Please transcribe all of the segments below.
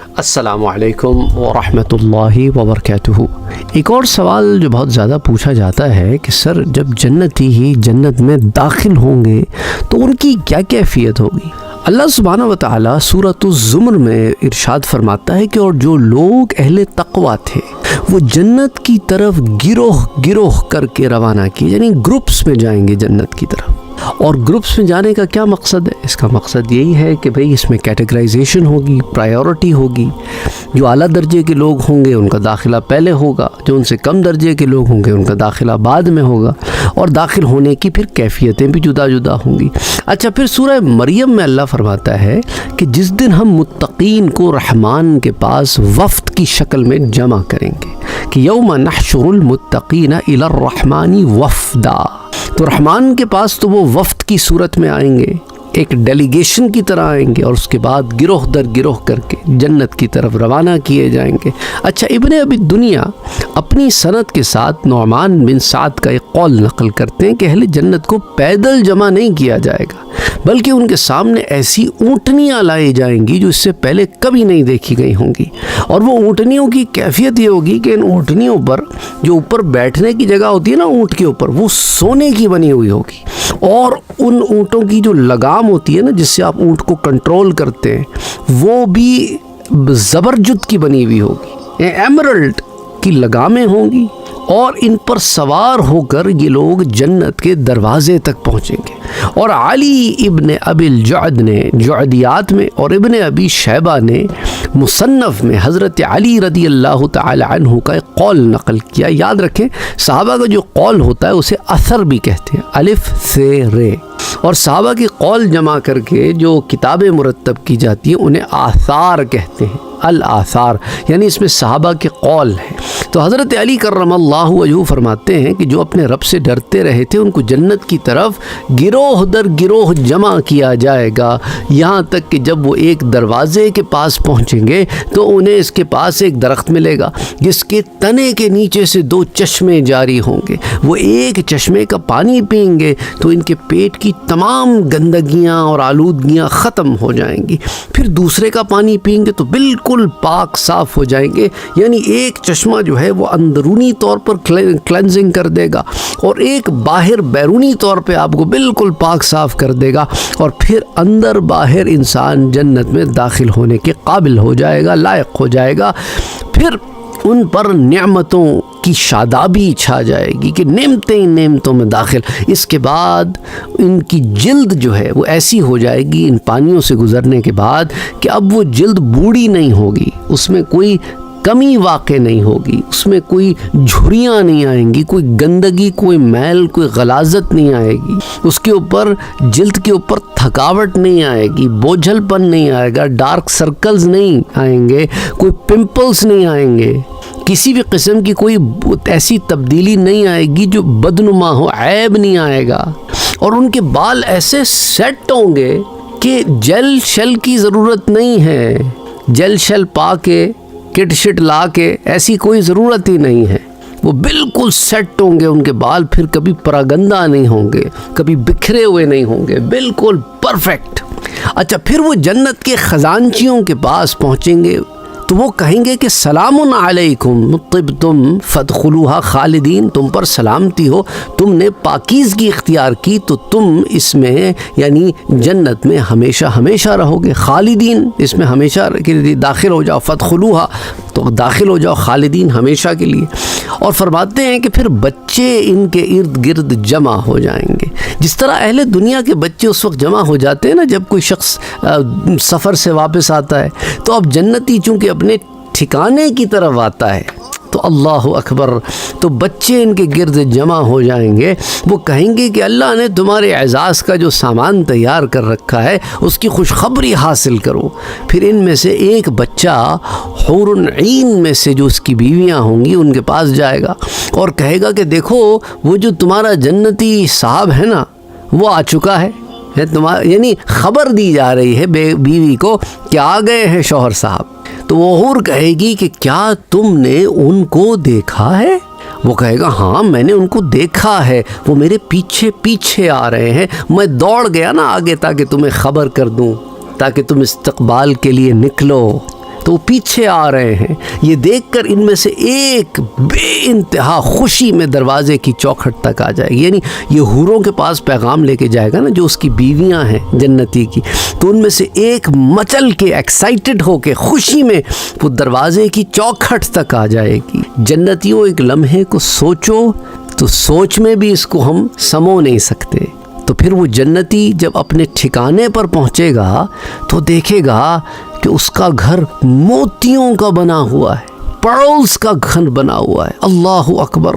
السلام علیکم ورحمۃ اللہ وبرکاتہ۔ ایک اور سوال جو بہت زیادہ پوچھا جاتا ہے کہ سر جب جنتی ہی جنت میں داخل ہوں گے تو ان کی کیا کیفیت ہوگی؟ اللہ سبحانہ و تعالیٰ سورۃ الزمر میں ارشاد فرماتا ہے کہ اور جو لوگ اہل تقوی تھے وہ جنت کی طرف گروہ گروہ کر کے روانہ کیے، یعنی گروپس میں جائیں گے جنت کی طرف۔ اور گروپس میں جانے کا کیا مقصد ہے؟ اس کا مقصد یہی ہے کہ بھئی اس میں کیٹیگرائزیشن ہوگی، پرائیورٹی ہوگی۔ جو اعلیٰ درجے کے لوگ ہوں گے ان کا داخلہ پہلے ہوگا، جو ان سے کم درجے کے لوگ ہوں گے ان کا داخلہ بعد میں ہوگا، اور داخل ہونے کی پھر کیفیتیں بھی جدا جدا ہوں گی۔ اچھا، پھر سورہ مریم میں اللہ فرماتا ہے کہ جس دن ہم متقین کو رحمان کے پاس وفد کی شکل میں جمع کریں گے کہ یوم نحشر المتقین الی الرحمن وفدا، تو رحمان کے پاس تو وہ وفد کی صورت میں آئیں گے، ایک ڈیلیگیشن کی طرح آئیں گے، اور اس کے بعد گروہ در گروہ کر کے جنت کی طرف روانہ کیے جائیں گے۔ اچھا، ابن ابی دنیا اپنی سند کے ساتھ نعمان بن سعد کا ایک قول نقل کرتے ہیں کہ اہل جنت کو پیدل جمع نہیں کیا جائے گا، بلکہ ان کے سامنے ایسی اونٹنیاں لائی جائیں گی جو اس سے پہلے کبھی نہیں دیکھی گئی ہوں گی، اور وہ اونٹنیوں کی کیفیت یہ ہوگی کہ ان اونٹنیوں پر جو اوپر بیٹھنے کی جگہ ہوتی ہے نا اونٹ کے اوپر، وہ سونے کی بنی ہوئی ہوگی، اور ان اونٹوں کی جو لگام ہوتی ہے نا جس سے آپ اونٹ کو کنٹرول کرتے ہیں وہ بھی زبرجد کی بنی ہوئی ہوگی، ایمرلڈ کی لگامیں ہوں گی، اور ان پر سوار ہو کر یہ لوگ جنت کے دروازے تک پہنچیں گے۔ اور علی ابن ابی الجعد نے جعدیات میں اور ابن ابی شیبہ نے مصنف میں حضرت علی رضی اللہ تعالی عنہ کا ایک قول نقل کیا۔ یاد رکھیں، صحابہ کا جو قول ہوتا ہے اسے اثر بھی کہتے ہیں، الف سے رے، اور صحابہ کی قول جمع کر کے جو کتابیں مرتب کی جاتی ہیں انہیں آثار کہتے ہیں، الآثار، یعنی اس میں صحابہ کے قول ہیں۔ تو حضرت علی کرم اللہ وجہہ فرماتے ہیں کہ جو اپنے رب سے ڈرتے رہے تھے ان کو جنت کی طرف گروہ در گروہ جمع کیا جائے گا، یہاں تک کہ جب وہ ایک دروازے کے پاس پہنچیں گے تو انہیں اس کے پاس ایک درخت ملے گا جس کے تنے کے نیچے سے 2 چشمے جاری ہوں گے۔ وہ ایک چشمے کا پانی پئیں گے تو ان کے پیٹ کی تمام گندگیاں اور آلودگیاں ختم ہو جائیں گی، پھر دوسرے کا پانی پئیں گے تو بالکل پاک صاف ہو جائیں گے، یعنی ایک چشمہ جو ہے وہ اندرونی طور پر کلینزنگ کر دے گا، اور ایک باہر بیرونی طور پہ آپ کو بالکل پاک صاف کر دے گا، اور پھر اندر باہر انسان جنت میں داخل ہونے کے قابل ہو جائے گا، لائق ہو جائے گا۔ پھر ان پر نعمتوں کی شادابی چھا جائے گی کہ نعمتوں میں داخل۔ اس کے بعد ان کی جلد جو ہے وہ ایسی ہو جائے گی ان پانیوں سے گزرنے کے بعد کہ اب وہ جلد بوڑھی نہیں ہوگی، اس میں کوئی کمی واقع نہیں ہوگی، اس میں کوئی جھریاں نہیں آئیں گی، کوئی گندگی، کوئی میل، کوئی غلاظت نہیں آئے گی، اس کے اوپر جلد کے اوپر تھکاوٹ نہیں آئے گی، بوجھل پن نہیں آئے گا، ڈارک سرکلز نہیں آئیں گے، کوئی پمپلز نہیں آئیں گے، کسی بھی قسم کی کوئی ایسی تبدیلی نہیں آئے گی جو بدنما ہو، عیب نہیں آئے گا، اور ان کے بال ایسے سیٹ ہوں گے کہ جیل شیل کی ضرورت نہیں ہے، جیل شیل پا کے کٹ شٹ لا کے ایسی کوئی ضرورت ہی نہیں ہے، وہ بالکل سیٹ ہوں گے، ان کے بال پھر کبھی پراگندہ نہیں ہوں گے، کبھی بکھرے ہوئے نہیں ہوں گے، بالکل پرفیکٹ۔ اچھا، پھر وہ جنت کے خزانچیوں کے پاس پہنچیں گے تو وہ کہیں گے کہ سلام علیکم طبتم فادخلوها خالدین، تم پر سلامتی ہو، تم نے پاکیزگی اختیار کی تو تم اس میں یعنی جنت میں ہمیشہ ہمیشہ رہو گے، خالدین اس میں ہمیشہ کے لیے داخل ہو جاؤ، فادخلوها تو داخل ہو جاؤ، خالدین ہمیشہ کے لیے۔ اور فرماتے ہیں کہ پھر بچے ان کے ارد گرد جمع ہو جائیں گے، جس طرح اہل دنیا کے بچے اس وقت جمع ہو جاتے ہیں نا جب کوئی شخص سفر سے واپس آتا ہے، تو اب جنتی چونکہ اپنے ٹھکانے کی طرف آتا ہے تو اللہ اکبر، تو بچے ان کے گرد جمع ہو جائیں گے، وہ کہیں گے کہ اللہ نے تمہارے اعزاز کا جو سامان تیار کر رکھا ہے اس کی خوشخبری حاصل کرو۔ پھر ان میں سے ایک بچہ حور عین میں سے جو اس کی بیویاں ہوں گی ان کے پاس جائے گا اور کہے گا کہ دیکھو وہ جو تمہارا جنتی صاحب ہے نا وہ آ چکا ہے، یعنی خبر دی جا رہی ہے بیوی کو کہ آ گئے ہیں شوہر صاحب۔ تو وہ حور کہے گی کہ کیا تم نے ان کو دیکھا ہے؟ وہ کہے گا ہاں میں نے ان کو دیکھا ہے، وہ میرے پیچھے پیچھے آ رہے ہیں، میں دوڑ گیا نا آگے تاکہ تمہیں خبر کر دوں، تاکہ تم استقبال کے لیے نکلو۔ تو وہ پیچھے آ رہے ہیں. یہ دیکھ کر ان میں سے ایک بے انتہا خوشی میں دروازے کی چوکھٹ تک آ جائے گی. یعنی یہ حوروں کے پاس پیغام لے کے جائے گا نا، جو اس کی بیویاں ہیں جنتی کی، تو ان میں سے ایک مچل کے ایکسائٹڈ ہو کے خوشی میں وہ دروازے کی چوکھٹ تک آ جائے گی. جنتیوں ایک لمحے کو سوچو تو سوچ میں بھی اس کو ہم سمو نہیں سکتے. تو پھر وہ جنتی جب اپنے ٹھکانے پر پہنچے گا تو دیکھے گا کہ اس کا گھر موتیوں کا بنا ہوا ہے، پرلز کا گھر بنا ہوا ہے. اللہ اکبر.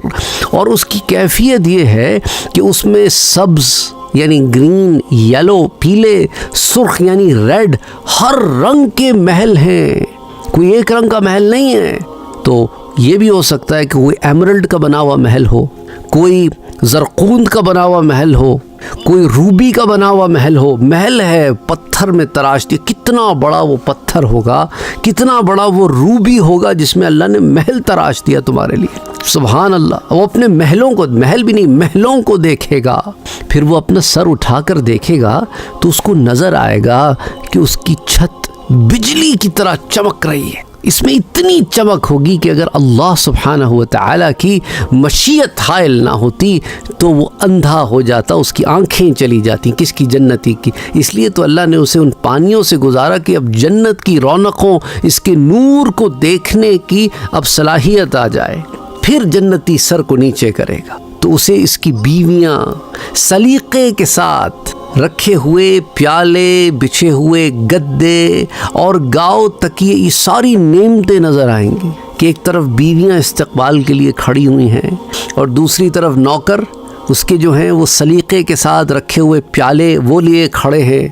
اور اس کی کیفیت یہ ہے کہ اس میں سبز یعنی گرین، یلو، پیلے، سرخ یعنی ریڈ، ہر رنگ کے محل ہیں. کوئی ایک رنگ کا محل نہیں ہے. تو یہ بھی ہو سکتا ہے کہ کوئی ایمرلڈ کا بنا ہوا محل ہو، کوئی زرقوند کا بنا ہوا محل ہو، کوئی روبی کا بنا ہوا محل ہو. محل ہے پتھر میں تراش دیا. کتنا بڑا وہ پتھر ہوگا، کتنا بڑا وہ روبی ہوگا جس میں اللہ نے محل تراش دیا تمہارے لیے. سبحان اللہ. وہ اپنے محلوں کو، محل بھی نہیں، محلوں کو دیکھے گا. پھر وہ اپنا سر اٹھا کر دیکھے گا تو اس کو نظر آئے گا کہ اس کی چھت بجلی کی طرح چمک رہی ہے. اس میں اتنی چمک ہوگی کہ اگر اللہ سبحانہ و تعالیٰ کی مشیت حائل نہ ہوتی تو وہ اندھا ہو جاتا، اس کی آنکھیں چلی جاتی. کس کی؟ جنتی کی. اس لیے تو اللہ نے اسے ان پانیوں سے گزارا کہ اب جنت کی رونقوں، اس کے نور کو دیکھنے کی اب صلاحیت آ جائے. پھر جنتی سر کو نیچے کرے گا تو اسے اس کی بیویاں سلیقے کے ساتھ رکھے ہوئے پیالے، بچھے ہوئے گدے اور گاؤ تکیے، یہ ساری نعمتیں نظر آئیں گی کہ ایک طرف بیویاں استقبال کے لیے کھڑی ہوئی ہیں اور دوسری طرف نوکر اس کے جو ہیں وہ سلیقے کے ساتھ رکھے ہوئے پیالے وہ لیے کھڑے ہیں.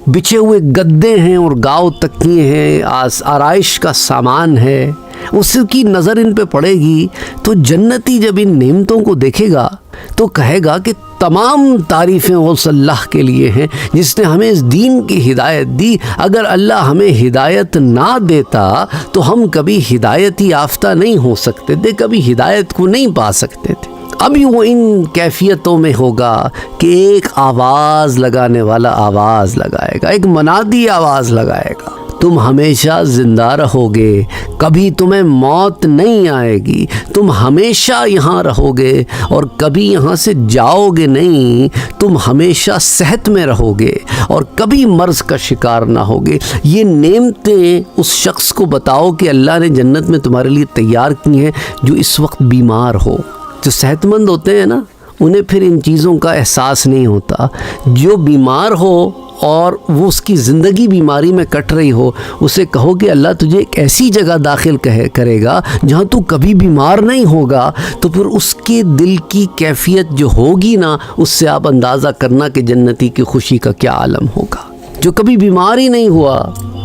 بچھے ہوئے گدے ہیں اور گاؤ تکیے ہیں، آرائش کا سامان ہے. اس کی نظر ان پہ پڑے گی تو جنتی جب ان نعمتوں کو دیکھے گا تو کہے گا کہ تمام تعریفیں اس اللہ کے لیے ہیں جس نے ہمیں اس دین کی ہدایت دی. اگر اللہ ہمیں ہدایت نہ دیتا تو ہم کبھی ہدایت یافتہ نہیں ہو سکتے تھے، کبھی ہدایت کو نہیں پا سکتے تھے. ابھی وہ ان کیفیتوں میں ہوگا کہ ایک آواز لگانے والا آواز لگائے گا، ایک منادی آواز لگائے گا، تم ہمیشہ زندہ رہو گے، کبھی تمہیں موت نہیں آئے گی، تم ہمیشہ یہاں رہو گے اور کبھی یہاں سے جاؤ گے نہیں، تم ہمیشہ صحت میں رہو گے اور کبھی مرض کا شکار نہ ہوگے. یہ نعمتیں اس شخص کو بتاؤ کہ اللہ نے جنت میں تمہارے لیے تیار کی ہیں جو اس وقت بیمار ہو. جو صحت مند ہوتے ہیں نا انہیں پھر ان چیزوں کا احساس نہیں ہوتا. جو بیمار ہو اور وہ اس کی زندگی بیماری میں کٹ رہی ہو، اسے کہو کہ اللہ تجھے ایک ایسی جگہ داخل کرے گا جہاں تو کبھی بیمار نہیں ہوگا، تو پھر اس کے دل کی کیفیت جو ہوگی نا، اس سے آپ اندازہ کرنا کہ جنتی کی خوشی کا کیا عالم ہوگا. جو کبھی بیمار ہی نہیں ہوا،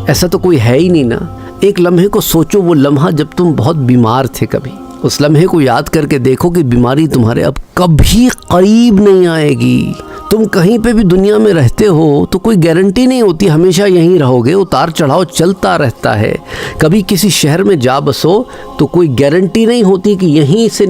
ایسا تو کوئی ہے ہی نہیں نا. ایک لمحے کو سوچو، وہ لمحہ جب تم بہت بیمار تھے، کبھی اس لمحے کو یاد کر کے دیکھو کہ بیماری تمہارے اب کبھی قریب نہیں آئے گی. تم کہیں پہ بھی دنیا میں رہتے ہو تو کوئی گارنٹی نہیں ہوتی ہمیشہ یہیں رہو گے، اتار چڑھاؤ چلتا رہتا ہے. کبھی کسی شہر میں جا بسو تو کوئی گارنٹی نہیں ہوتی کہ یہیں سے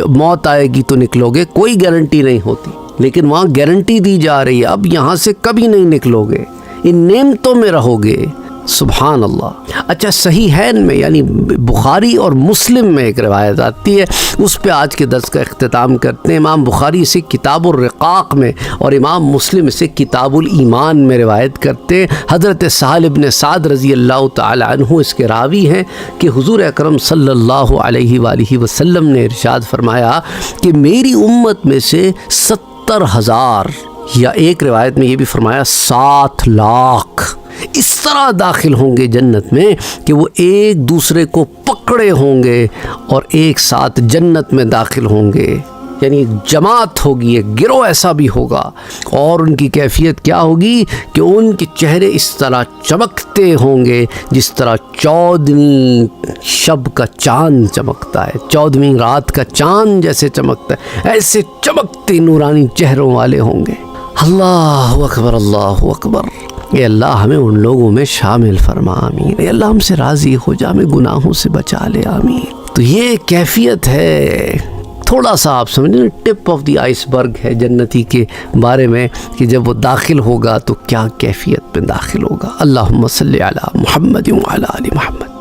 موت آئے گی تو نکلو گے، کوئی گارنٹی نہیں ہوتی. لیکن وہاں گارنٹی دی جا رہی ہے اب یہاں سے کبھی نہیں نکلو گے، ان نعمتوں میں رہو گے. سبحان اللہ. اچھا، صحیحین میں یعنی بخاری اور مسلم میں ایک روایت آتی ہے، اس پہ آج کے درس کا اختتام کرتے ہیں. امام بخاری اسے کتاب الرقاق میں اور امام مسلم اسے کتاب الایمان میں روایت کرتے ہیں. حضرت سہل بن سعد رضی اللہ تعالی عنہ اس کے راوی ہیں کہ حضور اکرم صلی اللہ علیہ وآلہ وسلم نے ارشاد فرمایا کہ میری امت میں سے 70,000 یا ایک روایت میں یہ بھی فرمایا 7 لاکھ اس طرح داخل ہوں گے جنت میں کہ وہ ایک دوسرے کو پکڑے ہوں گے اور ایک ساتھ جنت میں داخل ہوں گے. یعنی جماعت ہوگی، ایک گروہ ایسا بھی ہوگا. اور ان کی کیفیت کیا ہوگی کہ ان کے چہرے اس طرح چمکتے ہوں گے جس طرح 14ویں شب کا چاند چمکتا ہے، 14ویں رات کا چاند جیسے چمکتا ہے، ایسے چمکتے نورانی چہروں والے ہوں گے. اللہ اکبر، اللہ اکبر. اے اللہ ہمیں ان لوگوں میں شامل فرما، آمین. اے اللہ ہم سے راضی ہو جا، ہمیں گناہوں سے بچا لے، آمین. تو یہ کیفیت ہے تھوڑا سا آپ سمجھیں ٹپ آف دی آئس برگ ہے جنتی کے بارے میں کہ جب وہ داخل ہوگا تو کیا کیفیت میں داخل ہوگا۔ اللہم صلی علی محمد وعلی آل محمد۔